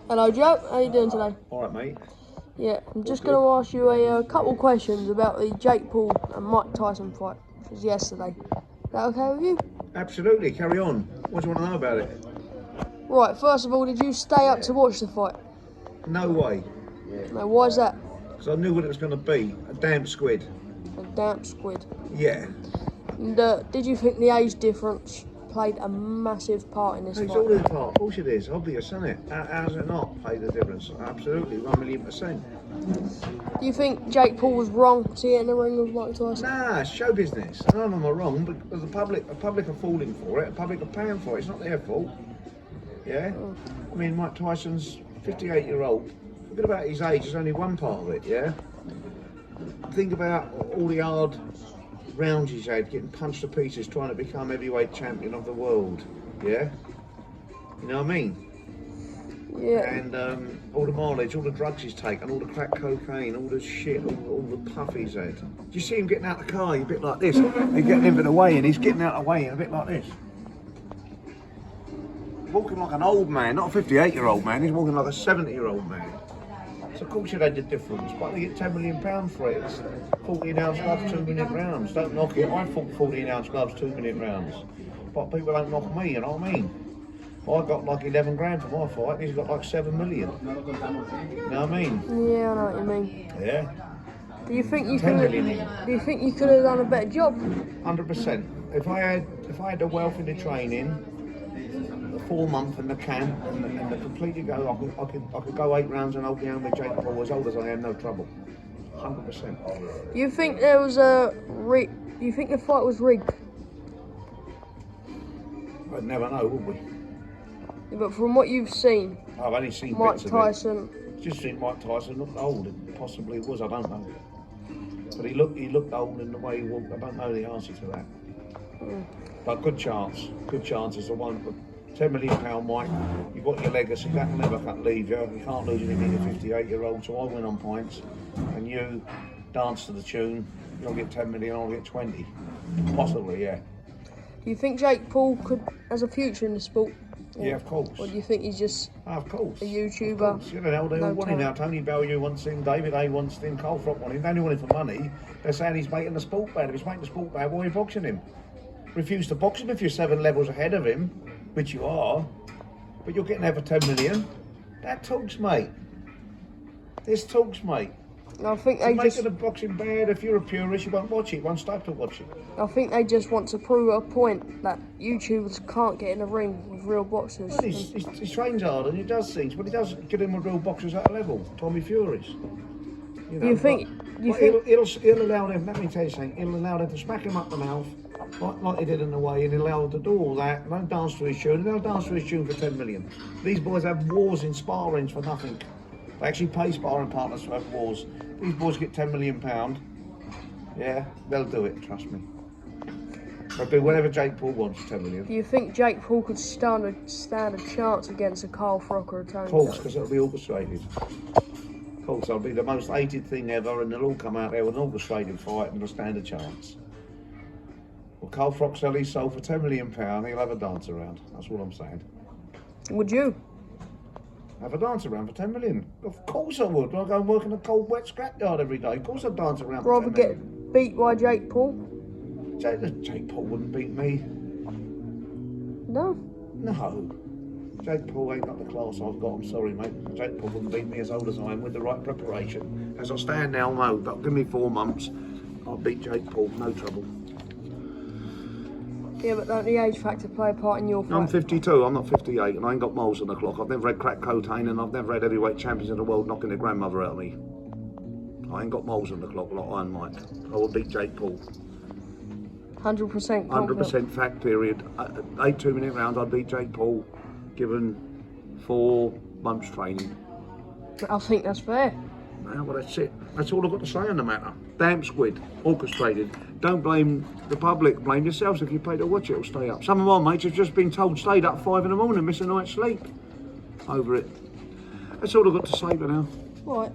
Hello Joe, how you doing today? Alright mate. Yeah, I'm just going to ask you a couple questions about the Jake Paul and Mike Tyson fight, which was yesterday. Is that okay with you? Absolutely, carry on. What do you want to know about it? Right, first of all, did you stay up to watch the fight? No way. No, why is that? Because I knew what it was going to be. A damn squid. A damp squid. Yeah. And did you think the age difference played a massive part in this It's fight? all in the part. Of course it is. Obvious, isn't it? How's it not played the difference? Absolutely, 1,000,000%. Do you think Jake Paul was wrong to get in the ring with Mike Tyson? Nah, it's show business. None of them are wrong, but the public are falling for it. The public are paying for it. It's not their fault. Yeah? I mean, Mike Tyson's 58-year-old. Forget about his age, it's only one part of it, yeah? Think about all the hard rounds he's had, getting punched to pieces, trying to become heavyweight champion of the world, yeah? You know what I mean? Yeah. And all the mileage, all the drugs he's taken, all the crack cocaine, all the shit, all the puff he's had. Do you see him getting out of the car? He's a bit like this. He's getting him the way, and he's getting out of the way, and a bit like this. Walking like an old man, not a 58-year-old man. He's walking like a 70-year-old man. So of course it had the difference, but they get £10 million for it. It's 14-ounce gloves, 2-minute rounds. Don't knock it. I fought 14-ounce gloves, 2-minute rounds. But people don't knock me, you know what I mean? I got like 11 grand for my fight, and he's got like 7 million. You know what I mean? Yeah, I know what you mean. Yeah. Do you think you 10 could? million. Do you think you could have done a better job? 100%. If I had the wealth in the training, the 4 month in the camp, and the completely go, I could go 8 rounds and hold my own with Jake Paul as old as I am, no trouble. 100%. You think there was a you think the fight was rigged? I'd never know, would we? Yeah, but from what you've seen, I've only seen Mike bits of Tyson. it. Just think Mike Tyson looked old. It possibly was. I don't know. But he looked old in the way he walked. I don't know the answer to that. But good chance. Good chance is the one. £10 million, Mike. You've got your legacy. That will never leave you. You can't lose anything at 58-year-old. So I win on points, and you dance to the tune. You'll get 10 million. I'll get 20. Possibly, yeah. Do you think Jake Paul has a future in the sport? Yeah, of course. Or do you think he's just of course. a YouTuber? Of course. You know, they all want him now. Tony Bellew wants him, David A wants him, Cole Frock wants him. They only want him for money. They're saying he's making the sport bad. If he's making the sport bad, why are you boxing him? Refuse to box him if you're 7 levels ahead of him, which you are, but you're getting there for 10 million. That talks, mate. This talks, mate. I think they making the boxing bad. If you're a purist, you won't watch it. You won't stop to watch it. I think they just want to prove a point that YouTubers can't get in the ring with real boxers. Well, he trains hard and he does things, but he does get in with real boxers at a level. Tommy Fury's. You know, he'll allow them. Let me tell you something. He'll allow them to smack him up the mouth, like they did in the way, and he'll allow them to do all that. They'll dance to his tune. They'll dance to his tune for 10 million. These boys have wars in sparrings for nothing. They actually pay sparring partners to have wars. These boys get £10 million. Yeah, they'll do it, trust me. They'll do whatever Jake Paul wants, 10 million. Do you think Jake Paul could stand a chance against a Carl Frock or a Tony? Of course, because it'll be orchestrated. Of course, it'll be the most hated thing ever, and they'll all come out there with an orchestrated fight and they'll stand a chance. Well, Carl Frock sell his soul for £10 million, he'll have a dance around. That's what I'm saying. Would you? Have a dance around for 10 million. Of course I would. I'll go and work in a cold, wet scrapyard every day. Of course I'd dance around for 10 million. Rather get beat by Jake Paul? Jake Paul wouldn't beat me. No. No. Jake Paul ain't got the class I've got. I'm sorry, mate. Jake Paul wouldn't beat me as old as I am with the right preparation. As I stand now, no. But give me 4 months, I'll beat Jake Paul. No trouble. Yeah, but don't the age factor play a part in your fight? I'm 52, I'm not 58, and I ain't got moles on the clock. I've never had crack cocaine, and I've never had heavyweight champions of the world knocking their grandmother out of me. I ain't got moles on the clock like Iron Mike. I will beat Jake Paul. 100% 100% fact, period. 8 2-minute rounds, I'd beat Jake Paul, given 4 months training. I think that's fair. Well, that's it. That's all I've got to say on the matter. Damn squid, orchestrated. Don't blame the public, blame yourselves. If you pay to watch it, it'll stay up. Some of my mates have just been told stayed up 5 in the morning, miss a night's sleep over it. That's all I've got to say for now. Right.